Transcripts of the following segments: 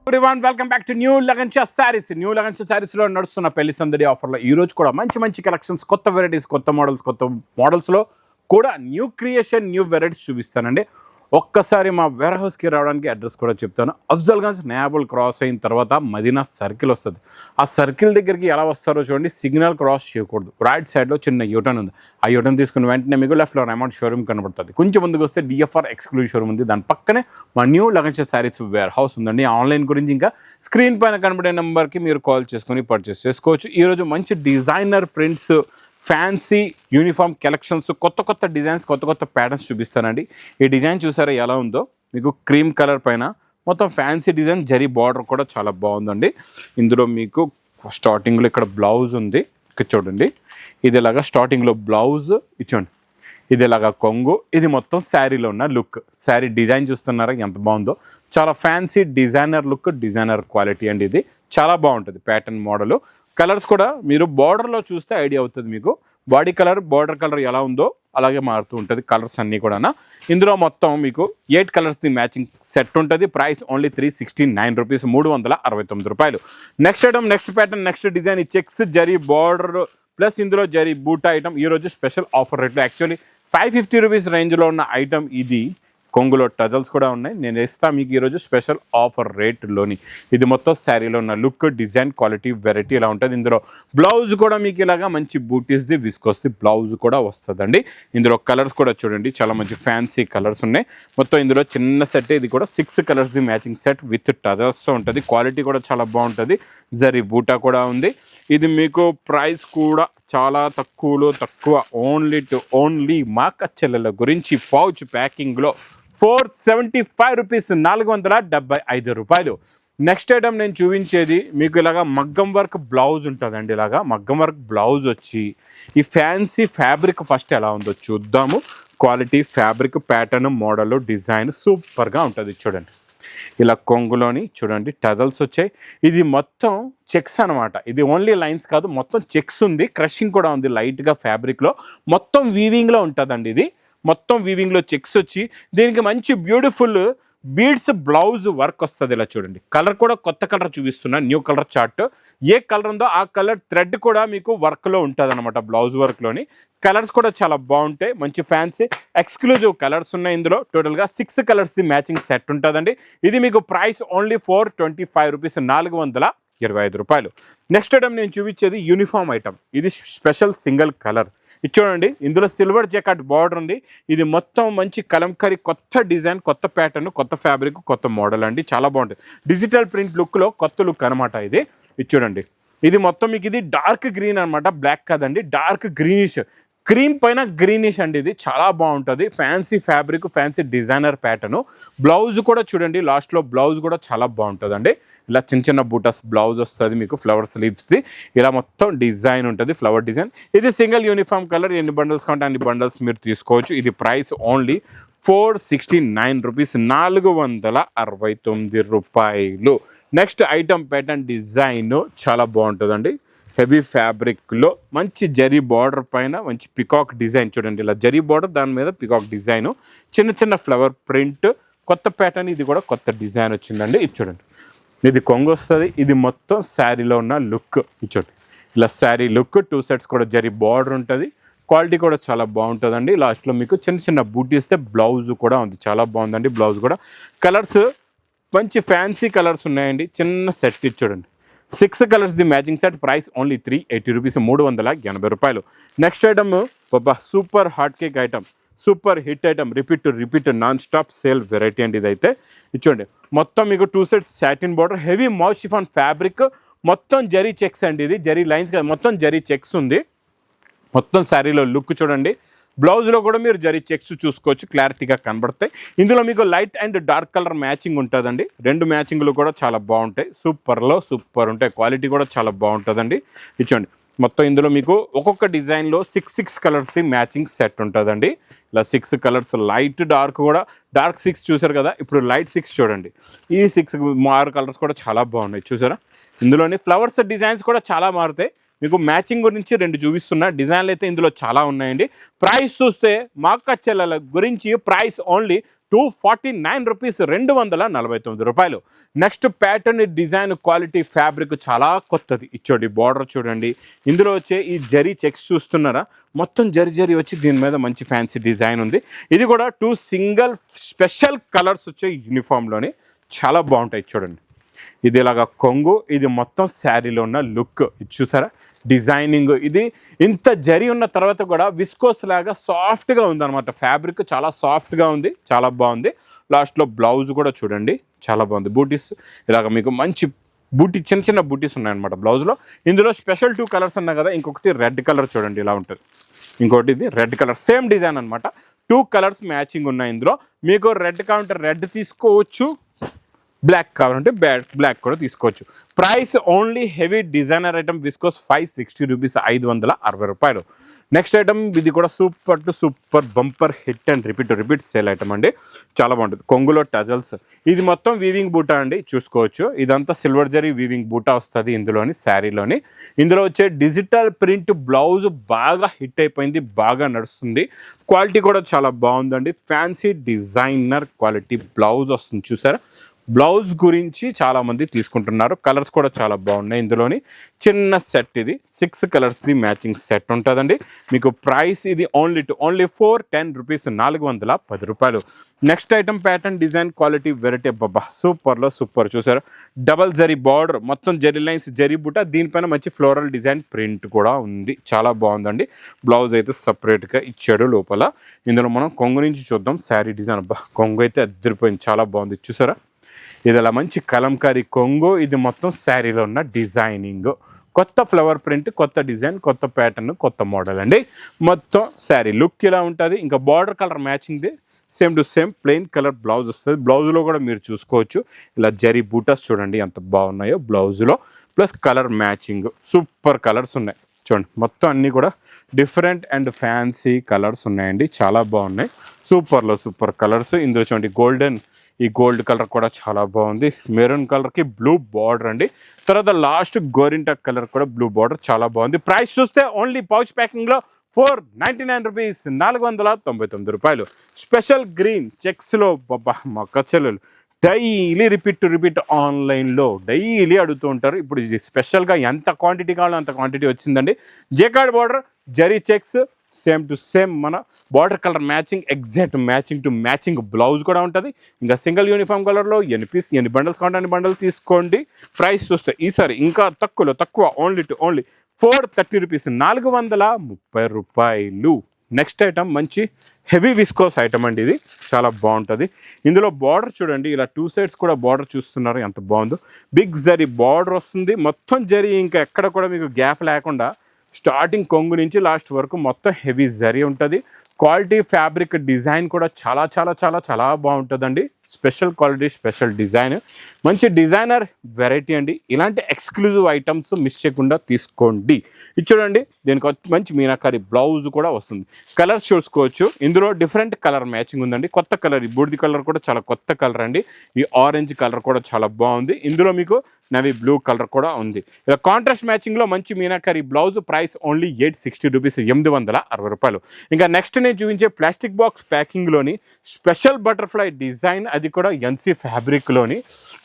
Everyone welcome back to new Lagansha sarees. New Lagansha సారీస్లో నడుస్తున్న పెళ్లి సందడి ఆఫర్లో ఈరోజు కూడా మంచి కలెక్షన్స్, కొత్త వెరైటీస్, కొత్త మోడల్స్లో కూడా న్యూ క్రియేషన్, న్యూ వెరైటీస్ చూపిస్తానండి. ఒక్కసారి మా వేర్ హౌస్కి రావడానికి అడ్రస్ కూడా చెప్తాను. అఫ్జల్గంజ్ నేబుల్ క్రాస్ అయిన తర్వాత మదీనా సర్కిల్ వస్తుంది. ఆ సర్కిల్ దగ్గరికి ఎలా వస్తారో చూడండి. సిగ్నల్ క్రాస్ చేయకూడదు. రైట్ సైడ్లో చిన్న యూటర్న్ ఉంది. ఆ యూటర్న్ తీసుకుని వెంటనే మీకు లెఫ్ట్లో అమౌంట్ షోరూమ్ కనబడుతుంది. కొంచెం ముందుకు వస్తే డిఎఫ్ఆర్ ఎక్స్క్లూజివ్ షోరూమ్ ఉంది. దాని పక్కనే మా new Lagansha sarees warehouse ఉందండి. ఆన్లైన్ గురించి ఇంకా స్క్రీన్ పైన కనబడే నెంబర్కి మీరు కాల్ చేసుకొని పర్చేస్ చేసుకోవచ్చు. ఈరోజు మంచి designer prints, fancy uniform collections, కొత్త డిజైన్స్, కొత్త ప్యాటర్న్స్ చూపిస్తానండి. ఈ డిజైన్ చూసారా ఎలా ఉందో? మీకు క్రీమ్ కలర్ పైన మొత్తం ఫ్యాన్సీ డిజైన్, జరీ బార్డర్ కూడా చాలా బాగుందండి. ఇందులో మీకు స్టార్టింగ్లో ఇక్కడ బ్లౌజ్ ఉంది. ఇక్కడ చూడండి, ఇది ఇలాగా స్టార్టింగ్లో బ్లౌజ్ ఇచ్చోండి, ఇది ఇలాగా కొంగు. ఇది మొత్తం శారీలో ఉన్న లుక్. శారీ డిజైన్ చూస్తున్నారా ఎంత బాగుందో? చాలా fancy designer look, designer quality అండి. ఇది చాలా బాగుంటుంది ప్యాటర్న్ మోడల్. కలర్స్ కూడా మీరు బార్డర్లో చూస్తే ఐడియా అవుతుంది మీకు. బాడీ కలర్, బార్డర్ కలర్ ఎలా ఉందో అలాగే మారుతూ ఉంటుంది కలర్స్ అన్నీ కూడా. ఇందులో మొత్తం మీకు 8 కలర్స్ది మ్యాచింగ్ సెట్ ఉంటుంది. ప్రైస్ ఓన్లీ 369 రూపీస్, 369 రూపాయలు. Next item, next pattern, next design. ఈ చెక్స్ జరీ బార్డర్ ప్లస్ ఇందులో జరీ బూటా ఐటమ్ ఈరోజు స్పెషల్ ఆఫర్ రేట్లో. యాక్చువల్లీ 550 రూపీస్ రేంజ్లో ఉన్న ఐటమ్ ఇది. కొంగులో టజల్స్ కూడా ఉన్నాయి. నేను ఇస్తాను మీకు ఈరోజు స్పెషల్ ఆఫర్ రేట్లోని. ఇది మొత్తం శారీలో ఉన్న లుక్, డిజైన్, క్వాలిటీ, వెరైటీ ఇలా ఉంటుంది. ఇందులో బ్లౌజ్ కూడా మీకు ఇలాగా మంచి బూటీస్ది, విస్కోస్ది బ్లౌజ్ కూడా వస్తుందండి. ఇందులో కలర్స్ కూడా చూడండి, చాలా మంచి ఫ్యాన్సీ కలర్స్ ఉన్నాయి. మొత్తం ఇందులో చిన్న సెట్. ఇది కూడా 6 కలర్స్ది మ్యాచింగ్ సెట్ విత్ టజల్స్తో ఉంటుంది. క్వాలిటీ కూడా చాలా బాగుంటుంది. జరీ బూటా కూడా ఉంది. ఇది మీకు ప్రైస్ కూడా చాలా తక్కువ. ఓన్లీ మా కచ్చెల్లెల గురించి పౌచ్ ప్యాకింగ్లో 475 రూపీస్, 475 రూపాయలు. నెక్స్ట్ ఐటమ్ నేను చూపించేది మీకు ఇలాగా మగ్గం వర్క్ బ్లౌజ్ ఉంటుందండి. ఇలాగా మగ్గం వర్క్ బ్లౌజ్ వచ్చి ఈ ఫ్యాన్సీ ఫ్యాబ్రిక్ ఫస్ట్ ఎలా ఉందో చూద్దాము. Quality, fabric, pattern, model, design సూపర్గా ఉంటుంది. చూడండి, ఇలా కొంగులోని చూడండి టజల్స్ వచ్చాయి. ఇది మొత్తం చెక్స్ అనమాట. ఇది ఓన్లీ లైన్స్ కాదు, మొత్తం చెక్స్ ఉంది. క్రషింగ్ కూడా ఉంది లైట్గా ఫ్యాబ్రిక్లో. మొత్తం వీవింగ్లో ఉంటుందండి. ఇది మొత్తం వీవింగ్లో చెక్స్ వచ్చి దీనికి మంచి బ్యూటిఫుల్ బీడ్స్ బ్లౌజ్ వర్క్ వస్తుంది. ఇలా చూడండి, కలర్ కూడా కొత్త కలర్ చూపిస్తున్నా, న్యూ కలర్ చార్ట్. ఏ కలర్ ఉందో ఆ కలర్ థ్రెడ్ కూడా మీకు వర్క్లో ఉంటుంది అనమాట, బ్లౌజ్ వర్క్లోని. కలర్స్ కూడా చాలా బాగుంటాయి. మంచి ఫ్యాన్సీ ఎక్స్క్లూజివ్ కలర్స్ ఉన్నాయి. ఇందులో టోటల్గా 6 కలర్స్ది మ్యాచింగ్ సెట్ ఉంటుందండి. ఇది మీకు ప్రైస్ ఓన్లీ 425 రూపీస్, 425 రూపాయలు. నెక్స్ట్ ఐటమ్ నేను చూపించేది యూనిఫామ్ ఐటమ్. ఇది స్పెషల్ సింగిల్ కలర్. ఇది చూడండి, ఇందులో సిల్వర్ జాకెట్ బార్డర్ ఉంది. ఇది మొత్తం మంచి కలంకరీ, కొత్త డిజైన్, కొత్త ప్యాటర్న్, కొత్త ఫ్యాబ్రిక్, కొత్త మోడల్ అండి. చాలా బాగుంటుంది. డిజిటల్ ప్రింట్ లుక్లో కొత్త లుక్ అనమాట ఇది. ఇది చూడండి, ఇది మొత్తం మీకు ఇది డార్క్ గ్రీన్ అనమాట, బ్లాక్ కాదండి, డార్క్ గ్రీనిష్, క్రీమ్ పైన గ్రీనిష్ అండి. ఇది చాలా బాగుంటుంది. Fancy fabric, fancy designer pattern. Blouse కూడా చూడండి, లాస్ట్లో బ్లౌజ్ కూడా చాలా బాగుంటుందండి. ఇలా చిన్న బూటాస్ బ్లౌజ్ వస్తుంది మీకు, ఫ్లవర్ స్లీవ్స్ది. ఇలా మొత్తం డిజైన్ ఉంటుంది, ఫ్లవర్ డిజైన్. ఇది సింగిల్ యూనిఫామ్ కలర్. ఎన్ని బండల్స్ కావాలంటే అన్ని బండల్స్ మీరు తీసుకోవచ్చు. ఇది ప్రైస్ ఓన్లీ 469 రూపీస్, 469 రూపాయలు. నెక్స్ట్ ఐటమ్ ప్యాటర్న్ డిజైన్ చాలా బాగుంటుందండి. హెవీ ఫ్యాబ్రిక్లో మంచి జరీ బార్డర్ పైన మంచి పికాక్ డిజైన్. చూడండి, ఇలా జరీ బార్డర్, దాని మీద పికాక్ డిజైను, చిన్న ఫ్లవర్ ప్రింట్, కొత్త ప్యాటర్న్. ఇది కూడా కొత్త డిజైన్ వచ్చిందండి. ఇది చూడండి, ఇది కొంగు వస్తుంది. ఇది మొత్తం శారీలో ఉన్న లుక్. ఇది చూడండి, ఇలా శారీ లుక్. 2 సెట్స్ కూడా జరీ బార్డర్ ఉంటుంది. క్వాలిటీ కూడా చాలా బాగుంటుందండి. లాస్ట్లో మీకు చిన్న బూటీస్తే బ్లౌజ్ కూడా ఉంది. చాలా బాగుందండి బ్లౌజ్ కూడా. కలర్స్ మంచి ఫ్యాన్సీ కలర్స్ ఉన్నాయండి. చిన్న సెట్. ఇది చూడండి, 6 కలర్స్ది matching set. Price only 380 rupees, 380 రూపాయలు. Next item super hot cake item, super hit item, repeat non stop sale variety అండి. ఇదైతే ఇచ్చోండి, మొత్తం మీకు 2 sets satin border, heavy mouth chiffon fabric, మొత్తం జరీ చెక్స్ అండి. ఇది జరీ లైన్స్ కాదు, మొత్తం జరీ చెక్స్ ఉంది. మొత్తం శారీలో లుక్ చూడండి. బ్లౌజ్లో కూడా మీరు జరీ చెక్స్ చూసుకోవచ్చు, క్లారిటీగా కనబడతాయి. ఇందులో మీకు light and dark colour matching ఉంటుందండి. 2 మ్యాచింగ్లు కూడా చాలా బాగుంటాయి. సూపర్ ఉంటాయి. క్వాలిటీ కూడా చాలా బాగుంటుందండి. ఇచ్చోండి, మొత్తం ఇందులో మీకు ఒక్కొక్క డిజైన్లో 6 కలర్స్ది మ్యాచింగ్ సెట్ ఉంటుందండి. ఇలా 6 కలర్స్, లైట్ డార్క్ కూడా. డార్క్ 6 చూసారు కదా, ఇప్పుడు లైట్ 6 చూడండి. ఈ 6 కలర్స్ కూడా చాలా బాగున్నాయి చూసారా. ఇందులోని ఫ్లవర్స్ డిజైన్స్ కూడా చాలా మారుతాయి. మీకు మ్యాచింగ్ గురించి 2 చూపిస్తున్నా. డిజైన్లు అయితే ఇందులో చాలా ఉన్నాయండి. ప్రైస్ చూస్తే మా అక్క చెల్లెల గురించి ప్రైస్ ఓన్లీ 249 రూపీస్, 249 రూపాయలు. Next pattern design quality fabric చాలా కొత్తది. ఇచ్చోండి బార్డర్ చూడండి. ఇందులో వచ్చే ఈ జరీ చెక్స్ చూస్తున్నారా, మొత్తం జరీ వచ్చి దీని మీద మంచి ఫ్యాన్సీ డిజైన్ ఉంది. ఇది కూడా 2 సింగిల్ స్పెషల్ కలర్స్ వచ్చే యూనిఫామ్లోని చాలా బాగుంటాయి. చూడండి, ఇది ఇలాగా కొంగు, ఇది మొత్తం శారీలో ఉన్న లుక్. ఇది చూసారా డిజైనింగ్. ఇది ఇంత జరీ ఉన్న తర్వాత కూడా విస్కోస్ లాగా సాఫ్ట్గా ఉందన్నమాట. ఫ్యాబ్రిక్ చాలా సాఫ్ట్గా ఉంది, చాలా బాగుంది. లాస్ట్లో బ్లౌజ్ కూడా చూడండి చాలా బాగుంది. బూటీస్ ఇలాగ మీకు మంచి చిన్న చిన్న బూటీస్ ఉన్నాయన్నమాట బ్లౌజ్లో. ఇందులో స్పెషల్ 2 కలర్స్ అన్నా కదా, ఇంకొకటి రెడ్ కలర్ చూడండి ఇలా ఉంటుంది, ఇంకోటి ఇది రెడ్ కలర్. సేమ్ డిజైన్ అనమాట. 2 కలర్స్ మ్యాచింగ్ ఉన్నాయి ఇందులో. మీకు రెడ్ కావాలంటే రెడ్ తీసుకోవచ్చు, బ్లాక్ కావాలంటే బ్లాక్ కూడా తీసుకోవచ్చు. Price only heavy designer item viscose 560 rupees, 560 రూపాయలు. నెక్స్ట్ ఐటమ్ ఇది కూడా super to super bumper hit and repeat sale item అండి. చాలా బాగుంటుంది. కొంగులో టజల్స్, ఇది మొత్తం వీవింగ్ బూటా అండి, చూసుకోవచ్చు. ఇదంతా సిల్వర్ జరీ వీవింగ్ బూటా వస్తుంది ఇందులోని శారీలోని. ఇందులో వచ్చే డిజిటల్ ప్రింట్ బ్లౌజ్ బాగా హిట్ అయిపోయింది, బాగా నడుస్తుంది. క్వాలిటీ కూడా చాలా బాగుందండి. ఫ్యాన్సీ డిజైనర్ క్వాలిటీ బ్లౌజ్ వస్తుంది. చూసారా, బ్లౌజ్ గురించి చాలామంది తీసుకుంటున్నారు. కలర్స్ కూడా చాలా బాగున్నాయి. ఇందులోని చిన్న సెట్, ఇది 6 కలర్స్ది మ్యాచింగ్ సెట్ ఉంటుందండి. మీకు ప్రైస్ ఇది ఓన్లీ 410 రూపీస్, 410 రూపాయలు. Next item pattern design quality variety బాబా సూపర్లో సూపర్. చూసారు, డబల్ జరీ బార్డర్, మొత్తం జరీ లైన్స్ జరీ బుట్ట, దీనిపైన మంచి ఫ్లోరల్ డిజైన్ ప్రింట్ కూడా ఉంది. చాలా బాగుందండి. బ్లౌజ్ అయితే సపరేట్గా ఇచ్చాడు లోపల. ఇందులో మనం కొంగు నుంచి చూద్దాం. శారీ డిజైన్ అబ్బా, కొంగు అయితే అద్దరిపోయింది, చాలా బాగుంది. చూసారా, ఇది అలా మంచి కలంకారీ కొంగు. ఇది మొత్తం శారీలో ఉన్న డిజైనింగ్, కొత్త ఫ్లవర్ ప్రింట్, కొత్త డిజైన్, కొత్త ప్యాటర్న్, కొత్త మోడల్ అండి. మొత్తం శారీ లుక్ ఇలా ఉంటుంది. ఇంకా బార్డర్ కలర్ మ్యాచింగ్ది same to same plain colour blouse వస్తుంది. బ్లౌజ్లో కూడా మీరు చూసుకోవచ్చు, ఇలా జరీ బూటాస్ చూడండి ఎంత బాగున్నాయో బ్లౌజ్లో. Plus colour matching super colours ఉన్నాయి. చూడండి, మొత్తం అన్నీ కూడా డిఫరెంట్ అండ్ ఫ్యాన్సీ కలర్స్ ఉన్నాయండి, చాలా బాగున్నాయి. సూపర్లో సూపర్ కలర్స్. ఇందులో చూడండి గోల్డెన్, ఈ గోల్డ్ కలర్ కూడా చాలా బాగుంది. మెరూన్ కలర్కి బ్లూ బార్డర్ అండి. తర్వాత లాస్ట్ గోరింటా కలర్ కూడా బ్లూ బార్డర్, చాలా బాగుంది. ప్రైస్ చూస్తే ఓన్లీ పౌచ్ ప్యాకింగ్లో 499 రూపీస్, 499 రూపాయలు. స్పెషల్ గ్రీన్ చెక్స్లో బాబా మా కచ్చలు డైలీ రిపీట్ ఆన్లైన్లో డైలీ అడుగుతూ ఉంటారు. ఇప్పుడు ఇది స్పెషల్గా ఎంత క్వాంటిటీ కావాలో అంత క్వాంటిటీ వచ్చిందండి. Jacquard border, zari checks, same to same మన border colour matching, exact matching to matching blouse కూడా ఉంటుంది. ఇంకా సింగిల్ యూనిఫామ్ కలర్లో ఎన్ని బండల్స్ కావాలంటే అన్ని బండల్స్ తీసుకోండి. ప్రైస్ చూస్తే ఈసారి ఇంకా తక్కువ ఓన్లీ 430 రూపీస్, 430 రూపాయలు. నెక్స్ట్ ఐటమ్ మంచి హెవీ విస్కోస్ ఐటమ్ అండి, ఇది చాలా బాగుంటుంది. ఇందులో బార్డర్ చూడండి, ఇలా 2 సైడ్స్ కూడా బార్డర్ చూస్తున్నారు ఎంత బాగుందో. బిగ్ జరీ బార్డర్ వస్తుంది, మొత్తం జరీ, ఇంకా ఎక్కడ కూడా మీకు గ్యాప్ లేకుండా స్టార్టింగ్ కొంగు నుంచి లాస్ట్ వరకు మొత్తం హెవీ జరీ ఉంటుంది. క్వాలిటీ ఫ్యాబ్రిక్ డిజైన్ కూడా చాలా బాగుంటుందండి. స్పెషల్ క్వాలిటీ, స్పెషల్ డిజైన్, మంచి డిజైనర్ వెరైటీ అండి. ఇలాంటి ఎక్స్క్లూజివ్ ఐటమ్స్ మిస్ చేయకుండా తీసుకోండి. ఇది చూడండి, దీనికి మంచి మీనాకారి బ్లౌజ్ కూడా వస్తుంది. కలర్స్ చూసుకోవచ్చు, ఇందులో డిఫరెంట్ కలర్ మ్యాచింగ్ ఉందండి. కొత్త కలర్, ఈ బూడిది కలర్ కూడా చాలా కొత్త కలర్ అండి. ఈ ఆరెంజ్ కలర్ కూడా చాలా బాగుంది. ఇందులో మీకు నవీ బ్లూ కలర్ కూడా ఉంది. ఇలా కాంట్రాస్ట్ మ్యాచింగ్లో మంచి meenakari blouse. Price only 860 rupees, 860 రూపాయలు. ఇంకా నెక్స్ట్ నేను చూపించే ప్లాస్టిక్ బాక్స్ ప్యాకింగ్లోని స్పెషల్ బటర్ఫ్లై డిజైన్, అది కూడా ఎన్సీ ఫ్యాబ్రిక్లోని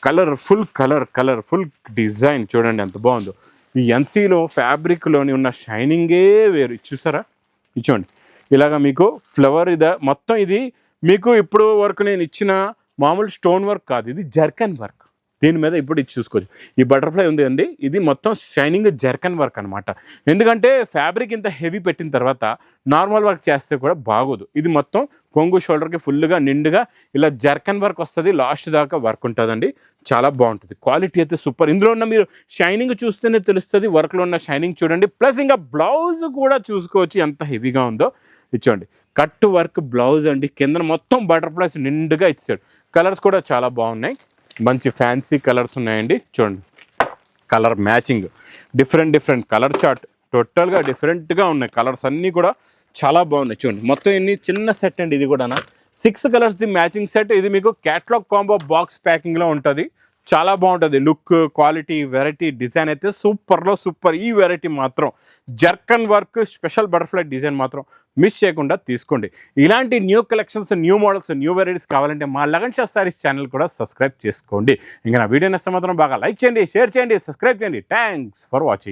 కలర్ఫుల్ డిజైన్ చూడండి ఎంత బాగుందో. ఈ ఎన్సీలో ఫ్యాబ్రిక్లోని ఉన్న షైనింగే వేరు. చూసారా, ఇచ్చోండి ఇలాగా మీకు ఫ్లవర్ ఇదే మొత్తం. ఇది మీకు ఇప్పుడు వరకు నేను ఇచ్చిన మామూలు స్టోన్ వర్క్ కాదు, ఇది జర్కన్ వర్క్. దీని మీద ఇప్పుడు ఇది చూసుకోవచ్చు. ఈ బటర్ఫ్లై ఉంది అండి, ఇది మొత్తం షైనింగ్ జర్కన్ వర్క్ అనమాట. ఎందుకంటే ఫ్యాబ్రిక్ ఇంత హెవీ పెట్టిన తర్వాత నార్మల్ వర్క్ చేస్తే కూడా బాగోదు. ఇది మొత్తం కొంగు షోల్డర్కి ఫుల్గా నిండుగా ఇలా జర్కన్ వర్క్ వస్తుంది. లాస్ట్ దాకా వర్క్ ఉంటుందండి, చాలా బాగుంటుంది. క్వాలిటీ అయితే సూపర్. ఇందులో ఉన్న మీరు షైనింగ్ చూస్తేనే తెలుస్తుంది, వర్క్లో ఉన్న షైనింగ్ చూడండి. ప్లస్ ఇంకా బ్లౌజ్ కూడా చూసుకోవచ్చు ఎంత హెవీగా ఉందో. ఇచ్చోండి కట్ వర్క్ బ్లౌజ్ అండి, కింద మొత్తం బటర్ఫ్లైస్ నిండుగా ఇచ్చాడు. కలర్స్ కూడా చాలా బాగున్నాయి, మంచి ఫ్యాన్సీ కలర్స్ ఉన్నాయండి. చూడండి colour matching, different colour chart, టోటల్గా డిఫరెంట్గా ఉన్నాయి. కలర్స్ అన్నీ కూడా చాలా బాగున్నాయి. చూడండి మొత్తం ఇన్ని చిన్న సెట్ అండి, ఇది కూడా 6 కలర్స్ది మ్యాచింగ్ సెట్. ఇది మీకు క్యాట్లాగ్ కాంబో బాక్స్ ప్యాకింగ్లో ఉంటుంది. చాలా బాగుంటుంది. లుక్, క్వాలిటీ, వెరైటీ, డిజైన్ అయితే సూపర్లో సూపర్. ఈ వెరైటీ మాత్రం zircon work, special butterfly design మాత్రం మిస్ చేయకుండా తీసుకోండి. ఇలాంటి new collections, new models, new varieties కావాలంటే మా లగన్ షా సారీస్ ఛానల్ కూడా సబ్స్క్రైబ్ చేసుకోండి. ఇంకా నా వీడియో నచ్చితే మాత్రం బాగా లైక్ చేయండి, షేర్ చేయండి, సబ్స్క్రైబ్ చేయండి. Thanks for watching.